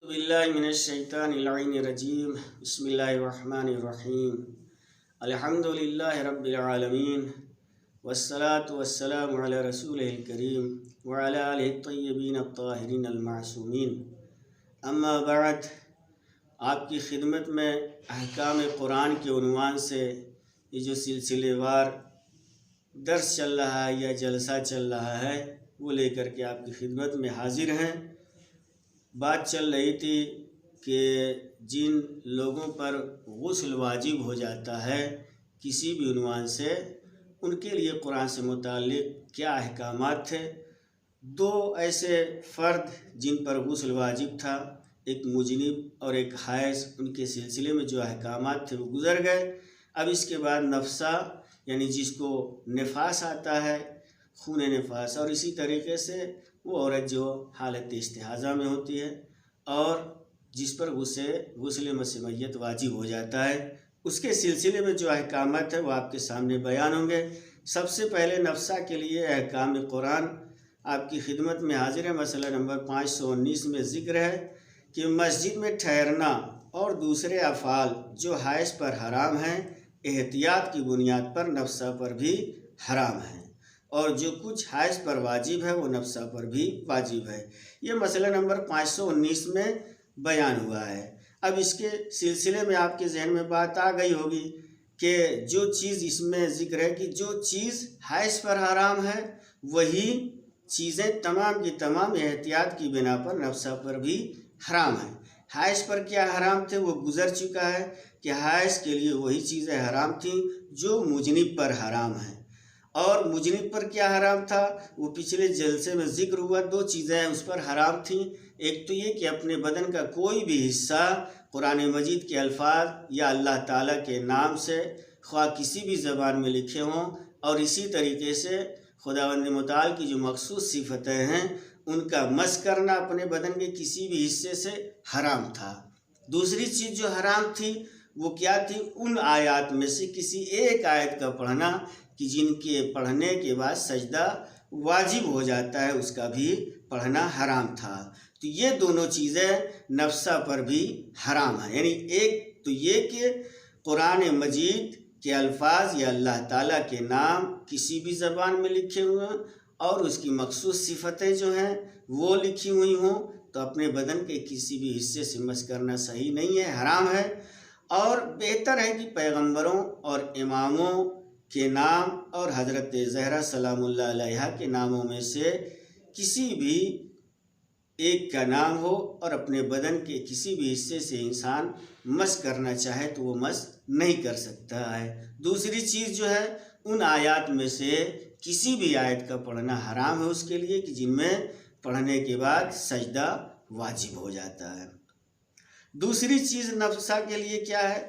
باللہ من الشیطان اللعین الرجیم بسم اللہ الرحمن الرحیم الحمدللہ رب العالمین والصلاة والسلام علی رسولہ الکریم وعلی آلہ الطیبین الطاہرین المعصومین اما بعد، آپ کی خدمت میں احکام قرآن کے عنوان سے یہ جو سلسلے وار درس چل رہا ہے یا جلسہ چل رہا ہے وہ لے کر کے آپ کی خدمت میں حاضر ہیں۔ بات چل رہی تھی کہ جن لوگوں پر غسل واجب ہو جاتا ہے کسی بھی عنوان سے، ان کے لیے قرآن سے متعلق کیا احکامات تھے۔ دو ایسے فرد جن پر غسل واجب تھا، ایک مجنب اور ایک حائض، ان کے سلسلے میں جو احکامات تھے وہ گزر گئے۔ اب اس کے بعد نفسہ یعنی جس کو نفاس آتا ہے، خون نفاس، اور اسی طریقے سے وہ عورت جو حالت استحاضہ میں ہوتی ہے اور جس پر غسل مسح میت واجب ہو جاتا ہے، اس کے سلسلے میں جو احکامات ہیں وہ آپ کے سامنے بیان ہوں گے۔ سب سے پہلے نفسہ کے لیے احکام قرآن آپ کی خدمت میں حاضر ہے۔ مسئلہ نمبر 519 میں ذکر ہے کہ مسجد میں ٹھہرنا اور دوسرے افعال جو حائض پر حرام ہیں، احتیاط کی بنیاد پر نفسہ پر بھی حرام ہیں، اور جو کچھ حائض پر واجب ہے وہ نفسہ پر بھی واجب ہے۔ یہ مسئلہ نمبر 519 میں بیان ہوا ہے۔ اب اس کے سلسلے میں آپ کے ذہن میں بات آ گئی ہوگی کہ جو چیز اس میں ذکر ہے کہ جو چیز حائض پر حرام ہے وہی چیزیں تمام کی تمام احتیاط کی بنا پر نفسہ پر بھی حرام ہیں۔ حائض پر کیا حرام تھے وہ گزر چکا ہے کہ حائض کے لیے وہی چیزیں حرام تھیں جو مجنب پر حرام ہیں، اور مجنب پر کیا حرام تھا وہ پچھلے جلسے میں ذکر ہوا۔ دو چیزیں اس پر حرام تھیں، ایک تو یہ کہ اپنے بدن کا کوئی بھی حصہ قرآن مجید کے الفاظ یا اللہ تعالیٰ کے نام سے خواہ کسی بھی زبان میں لکھے ہوں، اور اسی طریقے سے خداوند متعال کی جو مخصوص صفتیں ہیں ان کا مس کرنا اپنے بدن کے کسی بھی حصے سے حرام تھا۔ دوسری چیز جو حرام تھی وہ کیا تھی؟ ان آیات میں سے کسی ایک آیت کا پڑھنا کہ جن کے پڑھنے کے بعد سجدہ واجب ہو جاتا ہے، اس کا بھی پڑھنا حرام تھا۔ تو یہ دونوں چیزیں نفسہ پر بھی حرام ہیں، یعنی ایک تو یہ کہ قرآن مجید کے الفاظ یا اللہ تعالیٰ کے نام کسی بھی زبان میں لکھے ہوئے ہیں اور اس کی مخصوص صفتیں جو ہیں وہ لکھی ہوئی ہوں، تو اپنے بدن کے کسی بھی حصے سے مس کرنا صحیح نہیں ہے، حرام ہے۔ اور بہتر ہے کہ پیغمبروں اور اماموں کے نام اور حضرت زہرا سلام اللہ علیہا کے ناموں میں سے کسی بھی ایک کا نام ہو اور اپنے بدن کے کسی بھی حصے سے انسان مس کرنا چاہے تو وہ مس نہیں کر سکتا ہے۔ دوسری چیز جو ہے ان آیات میں سے کسی بھی آیت کا پڑھنا حرام ہے اس کے لیے کہ جن میں پڑھنے کے بعد سجدہ واجب ہو جاتا ہے۔ دوسری چیز نفسہ کے لیے کیا ہے؟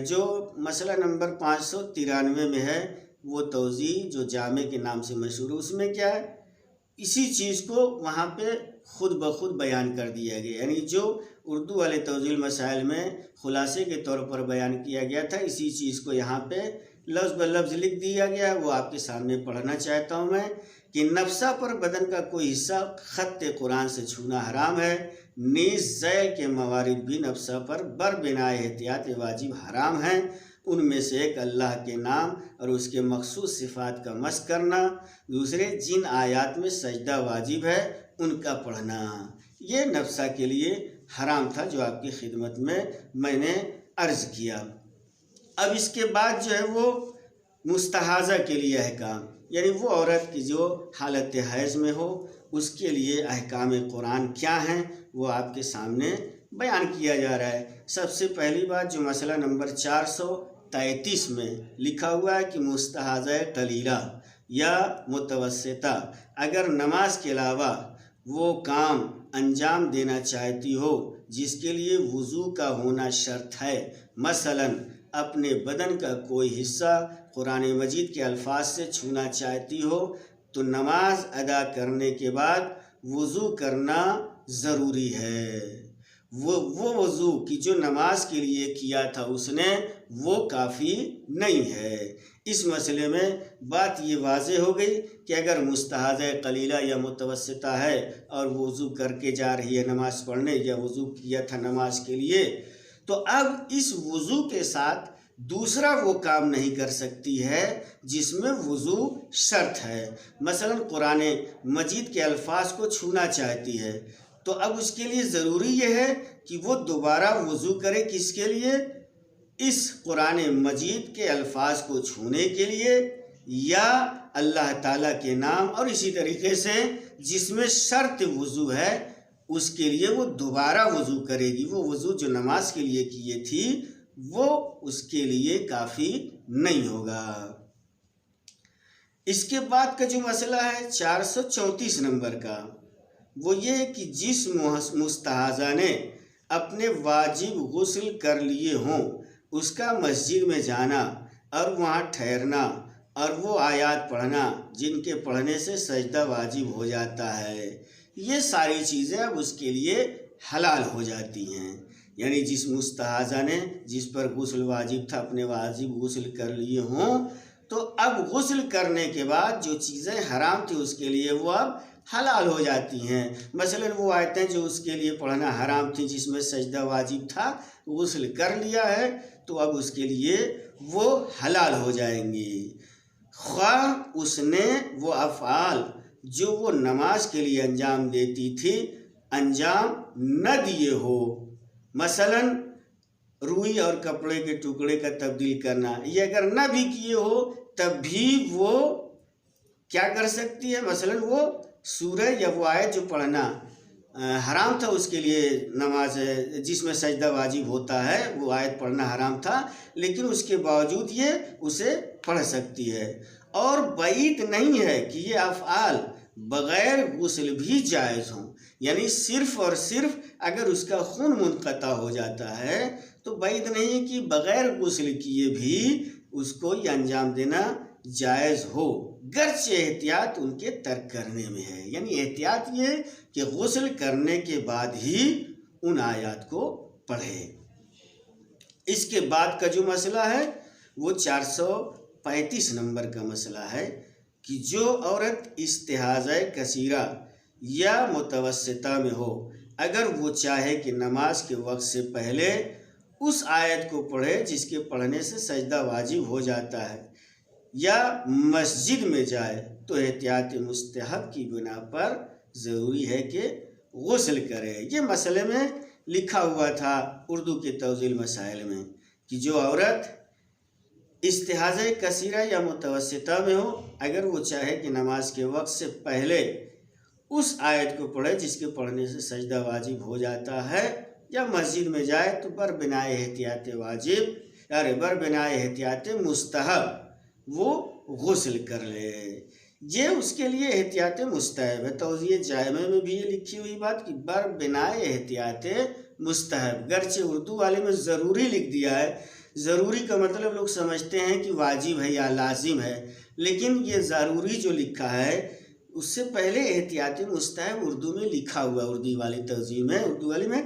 جو مسئلہ نمبر 593 میں ہے وہ توضیح جو جامع کے نام سے مشہور ہے، اس میں کیا ہے؟ اسی چیز کو وہاں پہ خود بخود بیان کر دیا گیا، یعنی جو اردو والے توضیح المسائل میں خلاصے کے طور پر بیان کیا گیا تھا، اسی چیز کو یہاں پہ لفظ بلفظ لکھ دیا گیا ہے۔ وہ آپ کے سامنے پڑھنا چاہتا ہوں میں کہ نفسہ پر بدن کا کوئی حصہ خط قرآن سے چھونا حرام ہے، نیز ذیل کے موارد بھی نفسہ پر بر بنا احتیاط واجب حرام ہیں۔ ان میں سے ایک اللہ کے نام اور اس کے مخصوص صفات کا مس کرنا، دوسرے جن آیات میں سجدہ واجب ہے ان کا پڑھنا، یہ نفسہ کے لیے حرام تھا جو آپ کی خدمت میں نے عرض کیا۔ اب اس کے بعد جو ہے وہ مستحاضہ کے لیے احکام، یعنی وہ عورت کی جو حالت حیض میں ہو اس کے لیے احکام قرآن کیا ہیں وہ آپ کے سامنے بیان کیا جا رہا ہے۔ سب سے پہلی بات جو مسئلہ نمبر 433 میں لکھا ہوا ہے کہ مستحاضہ قلیلہ یا متوسطہ اگر نماز کے علاوہ وہ کام انجام دینا چاہتی ہو جس کے لیے وضو کا ہونا شرط ہے، مثلاً اپنے بدن کا کوئی حصہ قرآن مجید کے الفاظ سے چھونا چاہتی ہو، تو نماز ادا کرنے کے بعد وضو کرنا ضروری ہے۔ وہ وضو کی جو نماز کے لیے کیا تھا اس نے وہ کافی نہیں ہے۔ اس مسئلے میں بات یہ واضح ہو گئی کہ اگر مستحاضہ قلیلہ یا متوسطہ ہے اور وہ وضو کر کے جا رہی ہے نماز پڑھنے یا وضو کیا تھا نماز کے لیے، تو اب اس وضو کے ساتھ دوسرا وہ کام نہیں کر سکتی ہے جس میں وضو شرط ہے۔ مثلا قرآن مجید کے الفاظ کو چھونا چاہتی ہے تو اب اس کے لیے ضروری یہ ہے کہ وہ دوبارہ وضو کرے، کس کے لیے؟ اس قرآن مجید کے الفاظ کو چھونے کے لیے، یا اللہ تعالیٰ کے نام اور اسی طریقے سے جس میں شرط وضو ہے اس کے لیے وہ دوبارہ وضو کرے گی۔ وہ وضو جو نماز کے لیے کیے تھی وہ اس کے لیے کافی نہیں ہوگا۔ اس کے بعد کا جو مسئلہ ہے 434 نمبر کا، وہ یہ ہے کہ جس مستحاضہ نے اپنے واجب غسل کر لیے ہوں اس کا مسجد میں جانا اور وہاں ٹھہرنا اور وہ آیات پڑھنا جن کے پڑھنے سے سجدہ واجب ہو جاتا ہے، یہ ساری چیزیں اب اس کے لیے حلال ہو جاتی ہیں۔ یعنی جس مستحاضہ نے جس پر غسل واجب تھا اپنے واجب غسل کر لیے ہوں تو اب غسل کرنے کے بعد جو چیزیں حرام تھی اس کے لیے وہ اب حلال ہو جاتی ہیں۔ مثلا وہ آیتیں جو اس کے لیے پڑھنا حرام تھی جس میں سجدہ واجب تھا، غسل کر لیا ہے تو اب اس کے لیے وہ حلال ہو جائیں گی، خواہ اس نے وہ افعال جو وہ نماز کے لیے انجام دیتی تھی انجام نہ دیے ہو۔ مثلا روئی اور کپڑے کے ٹکڑے کا تبدیل کرنا، یہ اگر نہ بھی کیے ہو تب بھی وہ کیا کر سکتی ہے؟ مثلا وہ سورہ یا وہ آیت جو پڑھنا حرام تھا اس کے لیے، نماز جس میں سجدہ واجب ہوتا ہے وہ آیت پڑھنا حرام تھا لیکن اس کے باوجود یہ اسے پڑھ سکتی ہے۔ اور بعید نہیں ہے کہ یہ افعال بغیر غسل بھی جائز ہوں، یعنی صرف اور صرف اگر اس کا خون منقطع ہو جاتا ہے تو بعید نہیں کہ بغیر غسل کیے بھی اس کو یہ انجام دینا جائز ہو، گرچہ احتیاط ان کے ترک کرنے میں ہے۔ یعنی احتیاط یہ کہ غسل کرنے کے بعد ہی ان آیات کو پڑھے۔ اس کے بعد کا جو مسئلہ ہے وہ 435 نمبر کا مسئلہ ہے کہ جو عورت استحاضہ کثیرہ یا متوسطہ میں ہو اگر وہ چاہے کہ نماز کے وقت سے پہلے اس آیت کو پڑھے جس کے پڑھنے سے سجدہ واجب ہو جاتا ہے یا مسجد میں جائے تو احتیاط مستحب کی بنا پر ضروری ہے کہ غسل کرے۔ یہ مسئلے میں لکھا ہوا تھا اردو کے توضیح مسائل میں کہ جو عورت استحاضہ کثیرہ یا متوسطہ میں ہو اگر وہ چاہے کہ نماز کے وقت سے پہلے اس آیت کو پڑھے جس کے پڑھنے سے سجدہ واجب ہو جاتا ہے یا مسجد میں جائے تو بربنائے احتیاط واجب یا بربنائے احتیاط مستحب وہ غسل کر لے۔ یہ اس کے لیے احتیاط مستحب ہے۔ توضیح جامع میں بھی یہ لکھی ہوئی بات کہ بربنائے احتیاط مستحب، گرچہ اردو والے میں ضروری لکھ دیا ہے۔ ضروری کا مطلب لوگ سمجھتے ہیں کہ واجب ہے یا لازم ہے، لیکن یہ ضروری جو لکھا ہے اس سے پہلے احتیاط مستحب اردو میں لکھا ہوا، اردو والی توضیح میں اردو والی میں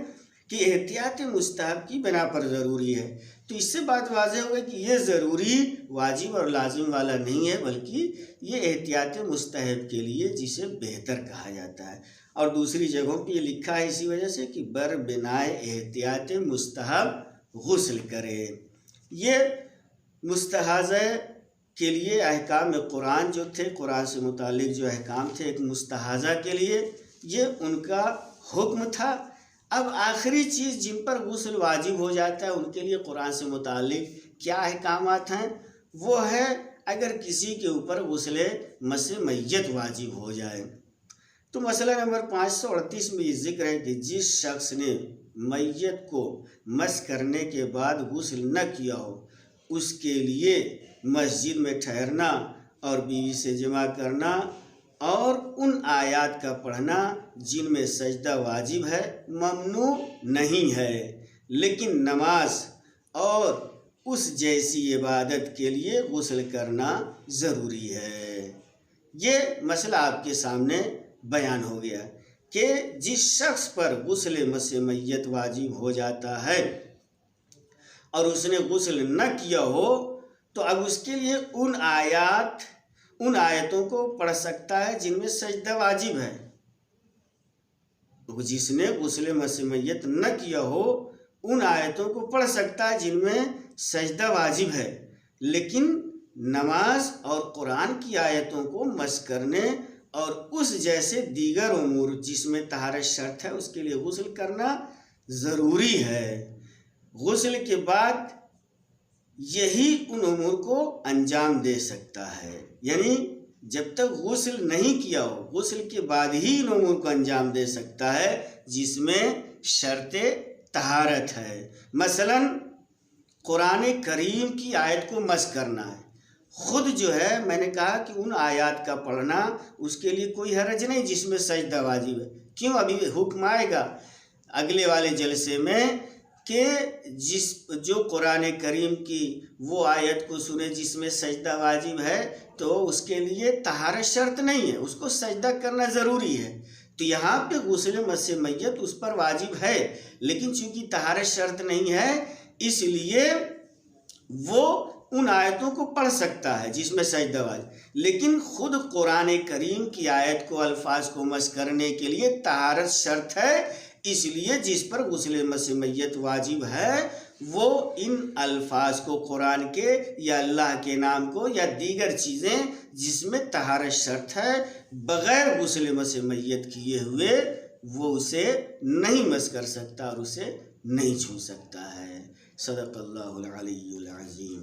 کہ احتیاط مستحب کی بنا پر ضروری ہے۔ تو اس سے بات واضح ہوگا کہ یہ ضروری واجب اور لازم والا نہیں ہے بلکہ یہ احتیاط مستحب کے لیے جسے بہتر کہا جاتا ہے۔ اور دوسری جگہوں پہ یہ لکھا ہے اسی وجہ سے کہ بربنائے احتیاط مستحب غسل کرے۔ یہ مستحاضہ کے لیے احکام قرآن جو تھے، قرآن سے متعلق جو احکام تھے ایک مستحاضہ کے لیے یہ ان کا حکم تھا۔ اب آخری چیز جن پر غسل واجب ہو جاتا ہے ان کے لیے قرآن سے متعلق کیا احکامات ہیں، وہ ہے اگر کسی کے اوپر غسل مس میت واجب ہو جائے تو مسئلہ نمبر 538 میں یہ ذکر ہے کہ جس شخص نے میت کو مس کرنے کے بعد غسل نہ کیا ہو اس کے لیے مسجد میں ٹھہرنا اور بیوی سے جمع کرنا اور ان آیات کا پڑھنا جن میں سجدہ واجب ہے ممنوع نہیں ہے، لیکن نماز اور اس جیسی عبادت کے لیے غسل کرنا ضروری ہے۔ یہ مسئلہ آپ کے سامنے بیان ہو گیا کہ جس شخص پر غسل مس میت واجب ہو جاتا ہے اور اس نے غسل نہ کیا ہو تو اب اس کے لیے ان آیات ان آیتوں کو پڑھ سکتا ہے جن میں سجدہ واجب ہے۔ جس نے غسل مس میت نہ کیا ہو ان آیتوں کو پڑھ سکتا ہے جن میں سجدہ واجب ہے، لیکن نماز اور قرآن کی آیتوں کو مس کرنے اور اس جیسے دیگر امور جس میں طہارت شرط ہے اس کے لیے غسل کرنا ضروری ہے۔ غسل کے بعد یہی ان امور کو انجام دے سکتا ہے، یعنی جب تک غسل نہیں کیا ہو غسل کے بعد ہی ان امور کو انجام دے سکتا ہے جس میں شرط طہارت ہے۔ مثلا قرآن کریم کی آیت کو مس کرنا ہے، خود جو ہے میں نے کہا کہ ان آیات کا پڑھنا اس کے لیے کوئی حرج نہیں جس میں سجدہ واجب ہے۔ کیوں؟ ابھی حکم آئے گا اگلے والے جلسے میں کہ جو قرآن کریم کی وہ آیت کو سنے جس میں سجدہ واجب ہے تو اس کے لیے طہارت شرط نہیں ہے، اس کو سجدہ کرنا ضروری ہے۔ تو یہاں پہ غسل مس میت اس پر واجب ہے، لیکن چونکہ طہارت شرط نہیں ہے اس لیے وہ ان آیتوں کو پڑھ سکتا ہے جس میں سجدہ واجب، لیکن خود قرآن کریم کی آیت کو الفاظ کو مس کرنے کے لیے طہارت شرط ہے، اس لیے جس پر غسل مس میت واجب ہے وہ ان الفاظ کو قرآن کے یا اللہ کے نام کو یا دیگر چیزیں جس میں طہارت شرط ہے بغیر غسل مس میت کیے ہوئے وہ اسے نہیں مس کر سکتا اور اسے نہیں چھو سکتا ہے۔ صدق اللہ العلی العظیم۔